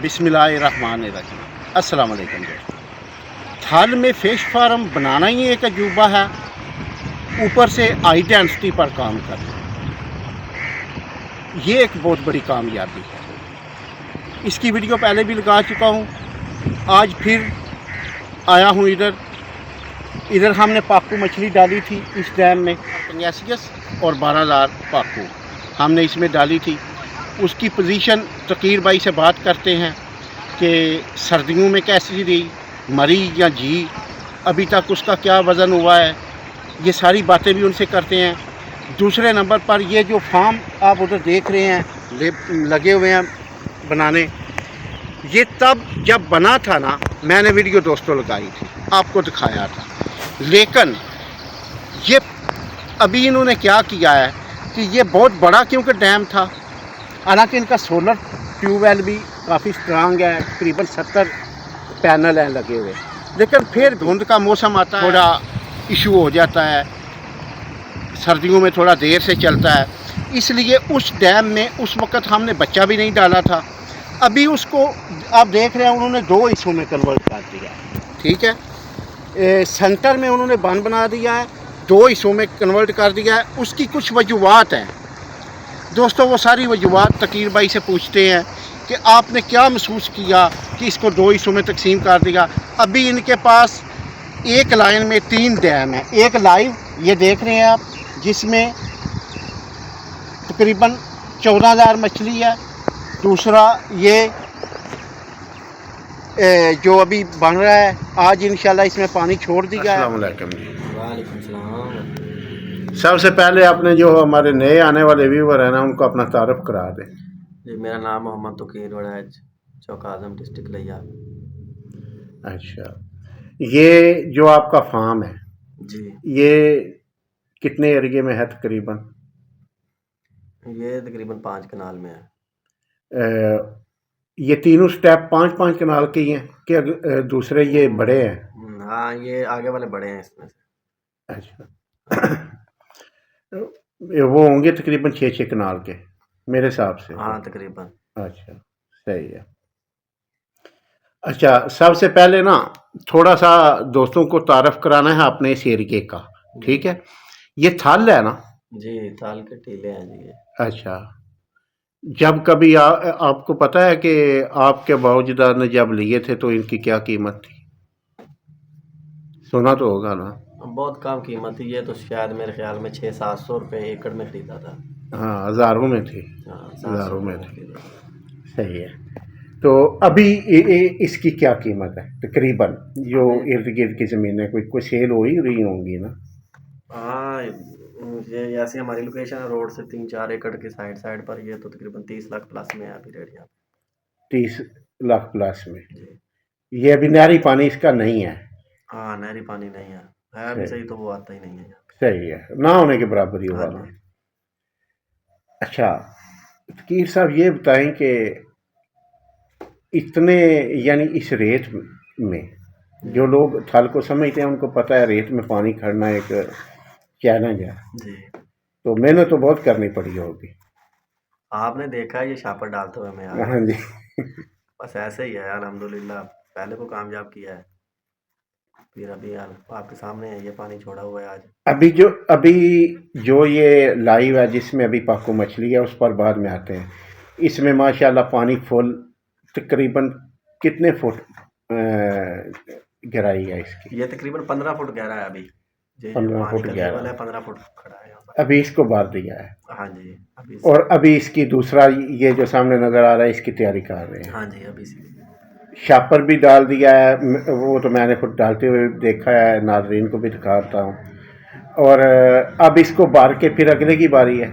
बिस्मिल्लाहिर्रहमानिर्रहीम। अस्सलाम वालेकुम दोस्तों। थाल में फ़िश फार्म बनाना ही एक अजूबा है, ऊपर से हाई डेंसिटी पर काम करना, ये एक बहुत बड़ी कामयाबी है। इसकी वीडियो पहले भी लगा चुका हूँ, आज फिर आया हूँ इधर हमने पाकू मछली डाली थी इस डैम में, पंगेसियस और 12,000 पाकू हमने इसमें डाली थी। उसकी पोजीशन तकीर भाई से बात करते हैं कि सर्दियों में कैसी रही, मरी या जी, अभी तक उसका क्या वज़न हुआ है, ये सारी बातें भी उनसे करते हैं। दूसरे नंबर पर ये जो फार्म आप उधर देख रहे हैं लगे हुए हैं बनाने, ये तब जब बना था ना, मैंने वीडियो दोस्तों लगाई थी, आपको दिखाया था। लेकिन ये अभी इन्होंने क्या किया है कि ये बहुत बड़ा क्योंकि डैम था, हालांकि इनका सोलर ट्यूबवेल भी काफ़ी स्ट्रांग है, तकरीबन 70 पैनल हैं लगे हुए, लेकिन फिर धुंध का मौसम आता है, थोड़ा इशू हो जाता है, सर्दियों में थोड़ा देर से चलता है, इसलिए उस डैम में उस वक़्त हमने बच्चा भी नहीं डाला था। अभी उसको आप देख रहे हैं उन्होंने 2 हिस्सों में कन्वर्ट कर दिया, ठीक है। सेंटर में उन्होंने बन बना दिया है, 2 हिस्सों में कन्वर्ट कर दिया है। उसकी कुछ वजूहात हैं दोस्तों, वो सारी वजूहात तकीर भाई से पूछते हैं कि आपने क्या महसूस किया कि इसको 2 हिस्सों में तकसीम कर दिया। अभी इनके पास एक लाइन में 3 डैम है, एक लाइव ये देख रहे हैं आप, जिसमें तकरीबन 14,000 मछली है। दूसरा ये जो अभी बन रहा है, आज इंशाल्लाह इसमें पानी छोड़ दिया है। अस्सलाम वालेकुम जी। वालेकुम सलाम। सबसे पहले आपने जो हमारे नए आने वाले व्यूवर हैं ना, उनको अपना तारुफ करा दें। जी, मेरा नाम मोहम्मद तोकीर वड़ैच, चौक आज़म, डिस्ट्रिक्ट लिया। अच्छा, ये जो आपका फार्म है, जी, ये कितने एरिए में है तकरीबन? ये तकरीबन 5 कनाल में है। ये तीनों स्टेप 5-5 कनाल के ही हैं कि दूसरे ये बड़े हैं? हाँ, ये आगे वाले बड़े हैं इसमें से। अच्छा वो होंगे तकरीबन 6-6 कनाल के मेरे हिसाब से। हाँ, तकरीबन। अच्छा, सही है। अच्छा, सबसे पहले ना थोड़ा सा दोस्तों को तारफ़ कराना है अपने इस एरिए का, ठीक है। ये थल है ना? जी, थाल के टीले हैं जी ये। अच्छा, जब कभी आपको पता है कि आपके बाऊजदार ने जब लिए थे तो इनकी क्या कीमत थी? सुना तो होगा ना? बहुत कम कीमत थी ये तो, शायद मेरे ख्याल में 600-700 रुपये एकड़ में ख़रीदा था। हाँ, हज़ारों में थी। हाँ, हज़ारों में थी। खरीदा। सही है। तो अभी इसकी क्या कीमत है तकरीबन, जो इर्द गिर्द की ज़मीनें कोई सेल हो ही रही होंगी ना? हाँ, ये ऐसी हमारी लोकेशन है, रोड से 3-4 एकड़ की साइड पर, ये तो तकरीबन 30 लाख प्लस में है अभी रेट यहाँ 30 लाख प्लस में। जी। ये अभी नहरी पानी इसका नहीं है? हाँ, नहरी पानी नहीं है अभी, सही तो वो आता ही नहीं है यहाँ सही है, ना होने के बराबर ही पे। हुआ हाँ ना। जी। अच्छा, फ़कीर साहब ये बताएं कि इतने यानी इस रेत में जो लोग थल को समझते हैं उनको पता है रेत में पानी खड़ना एक चैलेंज है, जी, तो मेहनत तो बहुत करनी पड़ी होगी। आपने देखा है ये शापर डालते हुए मैं हाँ जी। बस ऐसे ही है अल्हम्दुलिल्लाह, पहले को कामयाब किया है, फिर अभी आपके सामने है, ये पानी छोड़ा हुआ है आज। अभी जो ये लाइव है जिसमें अभी पाकू मछली है, उस पर बाद में आते हैं। इसमें माशाल्लाह पानी फुल तकरीबन कितने फुट गहराई है इसकी? ये तकरीबन 15 फुट गहरा है अभी। ये 15 पानी फुट का गहरा लेवल है, है। 15 फुट खड़ा है यहाँ पर। अभी इसको बार दिया है? हाँ जी, अभी और अभी इसकी दूसरा ये जो सामने नज़र आ रहा है इसकी तैयारी कर रहे हैं? हाँ जी, अभी से। शापर भी डाल दिया है, वो तो मैंने खुद डालते हुए देखा है, नाजरीन को भी दिखाता हूँ। और अब इसको बार के फिर अगले की बारी है?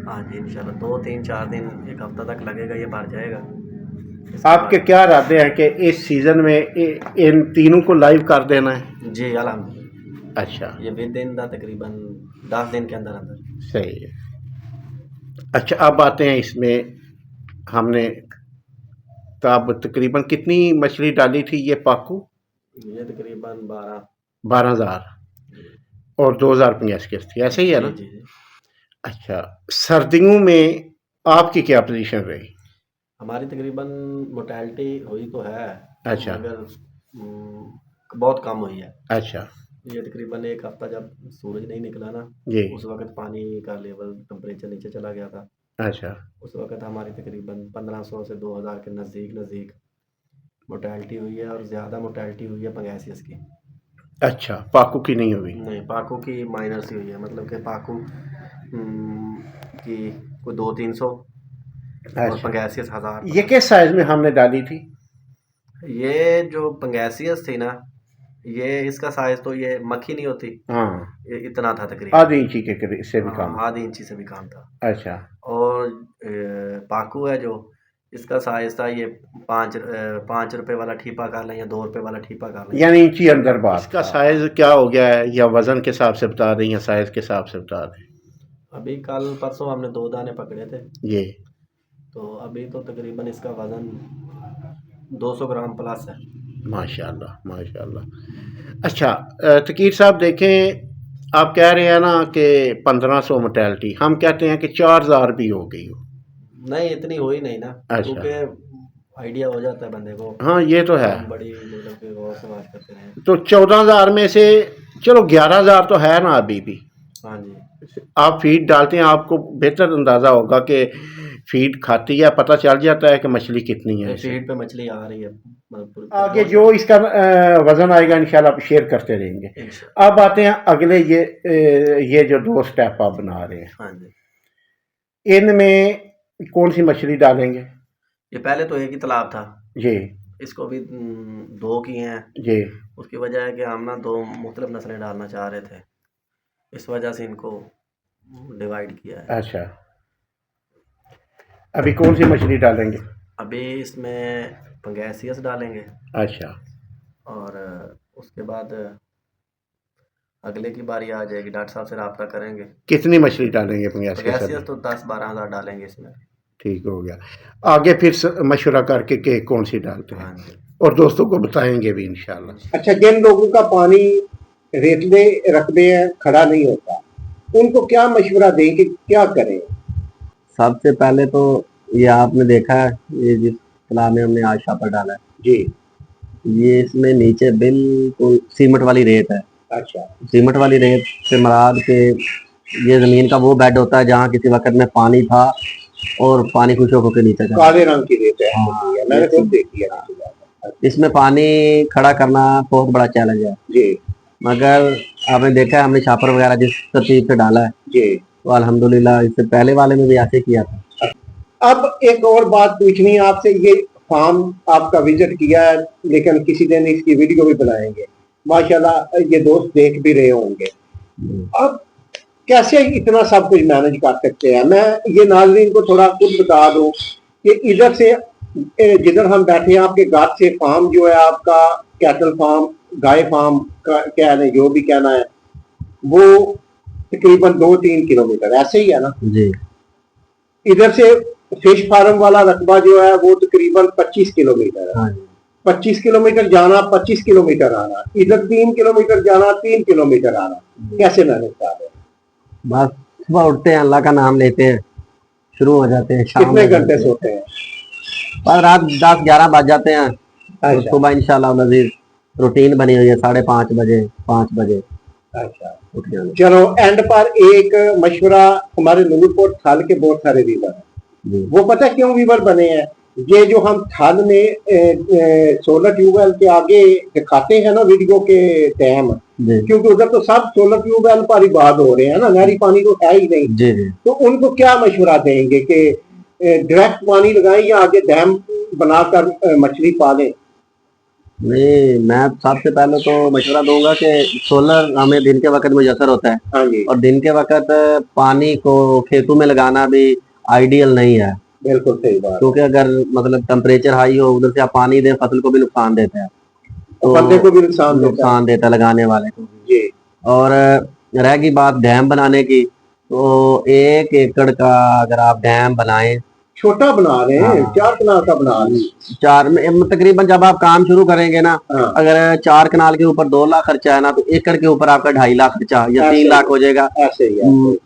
हाँ जी, इंशाल्लाह 2-3-4 दिन, 1 हफ्ता तक लगेगा, ये भर जाएगा। आपके क्या इरादे हैं कि इस सीज़न में इन तीनों को लाइव कर देना है? जी, अल्हम्दुलिल्लाह। अच्छा, ये विद इन द तकरीबन 10 दिन के अंदर अंदर। सही है। अच्छा, अब आते हैं इसमें, हमने तो अब तकरीबन कितनी मछली डाली थी ये पाकू? ये तकरीबन 12,000 और 2,050 थी, ऐसे ही है ना? जी जी। अच्छा, सर्दियों में आपकी क्या पोजीशन रही? हमारी तकरीबन मोर्टेलिटी हुई तो है, अच्छा। मगर बहुत कम हुई है। अच्छा ये तकरीबन एक हफ्ता जब सूरज नहीं निकला ना, जी। उस वक्त पानी का लेवल टेम्परेचर नीचे चला गया था। अच्छा उस वक्त हमारी तकरीबन 1500 से 2000 के नज़दीक मोर्टेलिटी हुई है, और ज़्यादा मोर्टेलिटी हुई है पंगैसियस की। अच्छा, पाकू की नहीं हुई? नहीं, पाकू की माइनर सी हुई है, मतलब कि पाकू की कोई 200-300 और अच्छा, पंगैसियस 1000। ये किस साइज में हमने डाली थी? ये जो पंगैसियस थी ना, ये इसका साइज तो ये मक्खी नहीं होती, हाँ, इतना था तकरीबन। आधी इंची के करीब से भी कम। आधी इंची से भी कम था। अच्छा। और पाकू है जो, इसका साइज था ये 5 रुपए वाला ठीपा कर लें या 2 रुपए वाला ठीपा कर लें। यानी इंची अंदर बात। इसका साइज क्या हो गया है, या वजन के हिसाब से बता दें या साइज के हिसाब से बता दें? अभी कल परसों हमने 2 दाने पकड़े थे, ये तो अभी तो तकरीबन इसका वज़न 200 ग्राम प्लस है। माशाल्लाह माशाल्लाह। अच्छा तकीर साहब देखें, आप कह रहे हैं ना कि 1500 मोर्टेलिटी, हम कहते हैं कि 4000 भी हो गई हो। नहीं, इतनी हुई नहीं ना, अच्छा। क्योंकि आइडिया हो जाता है बंदे को। हाँ ये तो है। हम बड़ी मतलब कि गौर से बात करते रहे। तो 14000 में से चलो 11000 तो है ना अभी भी। हाँ जी। आप फीड डालते हैं, आपको बेहतर अंदाज़ा होगा कि फीड खाती है, पता चल जाता है कि मछली कितनी है इसमें। फीड पे मछली आ रही है, मतलब आगे जो इसका वज़न आएगा इंशाल्लाह शेयर करते रहेंगे। इंशाल्लाह। अब आते हैं अगले, ये जो 2 स्टेप आप बना रहे हैं, हाँ जी। इनमें कौन सी मछली डालेंगे? ये पहले तो एक ही तालाब था, जी इसको भी 2 किए हैं। जी। उसकी वजह है कि हम ना 2 मुख्तलिफ नस्लें डालना चाह रहे थे, इस वजह से इनको डिवाइड किया है। अच्छा, अभी कौन सी मछली डालेंगे? अभी इसमें पंगैसियस डालेंगे, अच्छा और उसके बाद अगले की बारी आ जाएगी, डॉक्टर साहब से रब्ता करेंगे। कितनी मछली डालेंगे पंगैसियस? पंगैसियस तो 10-12 हज़ार डालेंगे इसमें। ठीक हो गया। आगे फिर मशवरा करके कि कौन सी डालते हैं, हाँ जी। और दोस्तों को बताएंगे भी इंशाल्लाह। अच्छा, जिन लोगों का पानी रेतले रकबे हैं, खड़ा नहीं होता, उनको क्या मशवरा दें कि क्या करें? सबसे पहले तो ये आपने देखा है, ये जिस तालाब में हमने आज छापर डाला है जी। ये इसमें नीचे बिल्कुल सीमेंट वाली रेत है। अच्छा। सीमेंट वाली रेत से मुराद के ये जमीन का वो बेड होता है जहाँ किसी वक्त में पानी था और पानी खुशक होकर नीचे जा काले रंग की रेत है। हाँ, मैंने खुद देखी है। इसमें पानी खड़ा करना बहुत बड़ा चैलेंज है जी। मगर आपने देखा है हमने छापर वगैरह जिस तरतीब से डाला है जी, तो अल्हम्दुलिल्लाह इससे पहले वाले में भी ऐसे किया था। अब एक और बात पूछनी है आपसे, ये फार्म आपका विजिट किया है, लेकिन किसी दिन इसकी वीडियो भी बनाएंगे, माशाल्लाह ये दोस्त देख भी रहे होंगे। अब कैसे इतना सब कुछ मैनेज कर सकते हैं? मैं ये नाज़रीन को थोड़ा खुद बता दूं कि इधर से जिधर हम बैठे हैं, आपके घर से फार्म जो है आपका, कैटल फार्म, गाय फार्म का कहना, जो भी कहना है, वो तकरीबन 2-3 किलोमीटर ऐसे ही है ना जी। इधर से फिश फार्म वाला रकबा जो है वो तकरीबन 25 किलोमीटर है। हाँ 25 किलोमीटर जाना, 25 किलोमीटर आना, इधर 3 किलोमीटर जाना, 3 किलोमीटर आना, कैसे मैनेज कर रहे हैं? बस सुबह उठते हैं, अल्लाह का नाम लेते हैं, शुरू हो जाते हैं। कितने घंटे सोते हैं? बस रात 10-11 बज जाते हैं। अच्छा। सुबह इंशाल्लाह नज़ीर रूटीन बनी हुई है, 5:30 बजे 5 बजे। अच्छा, उठ जाना। चलो एंड पर एक मशवरा, हमारे नूरपुर थाल के बहुत सारे वीवर हैं, वो पता क्यों वीवर बने हैं? ये जो हम थाल में सोलर ट्यूबवेल के आगे दिखाते हैं ना वीडियो के टाइम, क्योंकि उधर तो सब सोलर ट्यूबवेल पर ही बात हो रहे हैं ना, नहरी पानी तो है ही नहीं। जी जी। तो उनको क्या मशवरा देंगे कि डायरेक्ट पानी लगाएं या आगे डैम बनाकर मछली पालें? नहीं, मैं सबसे पहले तो मशवरा दूंगा कि सोलर हमें दिन के वक्त मुयसर होता है। हाँ जी। और दिन के वक्त पानी को खेतों में लगाना भी आइडियल नहीं है। बिल्कुल सही बात। क्योंकि अगर मतलब टेम्परेचर हाई हो, उधर से आप पानी दें, फसल को भी नुकसान देता है, तो बंदे को भी नुकसान देता है, लगाने वाले को जी। और रह गई बात डैम बनाने की, तो 1 एकड़ का अगर आप डैम बनाएं, छोटा बना रहे हैं, 4 कनाल का बना रहे हैं। 4 में तकरीबन जब आप काम शुरू करेंगे ना, अगर 4 कनाल के ऊपर 2 लाख खर्चा है ना, तो एकड़ के ऊपर आपका 2.5 लाख खर्चा या 3 लाख हो जाएगा। ऐसे ही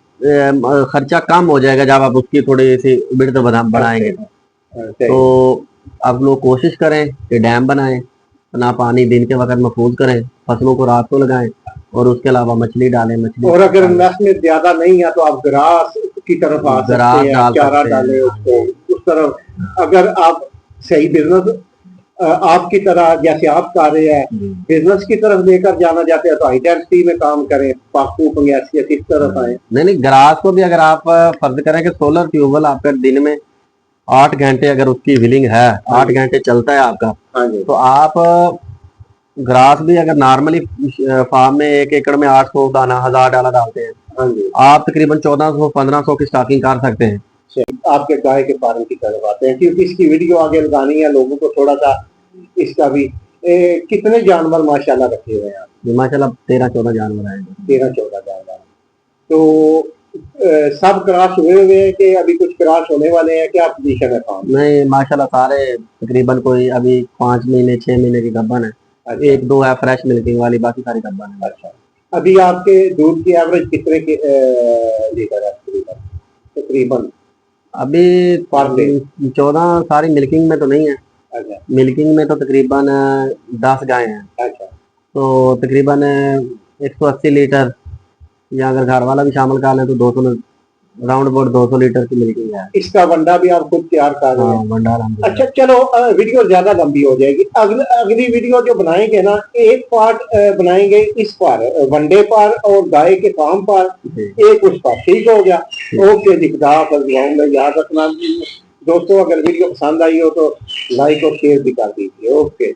खर्चा कम हो जाएगा जब आप उसकी थोड़ी सी विड्थ बढ़ाएंगे। सही। तो आप लोग कोशिश करें कि डैम बनाएं, अपना पानी दिन के वक्त महफूज करें, फसलों को रात को लगाएं और उसके अलावा मछली डालें। मछली और अगर नस में ज्यादा नहीं है तो आप ग्रास की तरफ आ सकते ग्रास हैं, डाल चारा सकते हैं। डालें उसको उस तरफ। अगर आप सही बिजनेस आपकी तरह जैसे आप कर रहे हैं बिजनेस की तरफ लेकर जाना चाहते हैं तो आइडेंटिटी में काम करें, पाकू पंगैसियत इस तरफ आए। नहीं, ग्रास को भी अगर आप फर्ज करें कि सोलर ट्यूबवेल आपका दिन में 8 घंटे अगर उसकी व्हीलिंग है, 8 घंटे चलता है आपका, हाँ जी। तो आप ग्रास भी अगर नॉर्मली फार्म में 1 एकड़ में 800 दाना 1000 डाला डालते हैं, हाँ जी। आप तकरीबन 1400-1500 की स्टॉकिंग कर सकते हैं। आपके गाय के फार्म की तरफ आते हैं क्योंकि इसकी वीडियो आगे लगानी है लोगों को थोड़ा सा इसका भी। कितने जानवर माशाल्लाह रखे हुए हैं आप? माशाल्लाह 13-14 जानवर हैं। 13-14 जानवर। तो सब क्रॉस हुए हुए हैं कि अभी कुछ क्रॉस होने वाले हैं? क्या पोजीशन है फार्म? नहीं, माशाल्लाह सारे तकरीबन कोई अभी 5 महीने 6 महीने की गब्बन है। अच्छा। 1-2 है फ्रेश मिल्किंग वाली, बाकी सारी गब्बन है। अच्छा, अभी आपके दूध की एवरेज कितने के लीटर है तकरीबन? तकरीबन अभी पर डे? 14 सारी मिल्किंग में तो नहीं है। अच्छा। मिल्किंग में तो तकरीबन 10 गाय हैं, अच्छा। तो तकरीबन 180 लीटर, या अगर घर वाला भी शामिल कर लें तो 200 राउंड अबाउट 200 लीटर की मिल्किंग है। इसका वंडा भी आप खुद तैयार कर रहे हैं? हाँ, भंडार हम। अच्छा चलो, वीडियो ज्यादा लंबी हो जाएगी। अगली वीडियो जो बनाएंगे ना, एक पार्ट बनाएंगे इस पर वनडे पर और गाय के फार्म पर, एक उस पर। ठीक हो गया? ओके जी, खुदा हाफ़िज़, दुआओं में याद रखना दोस्तों। अगर वीडियो पसंद आई हो तो लाइक और शेयर भी कर दीजिए। ओके।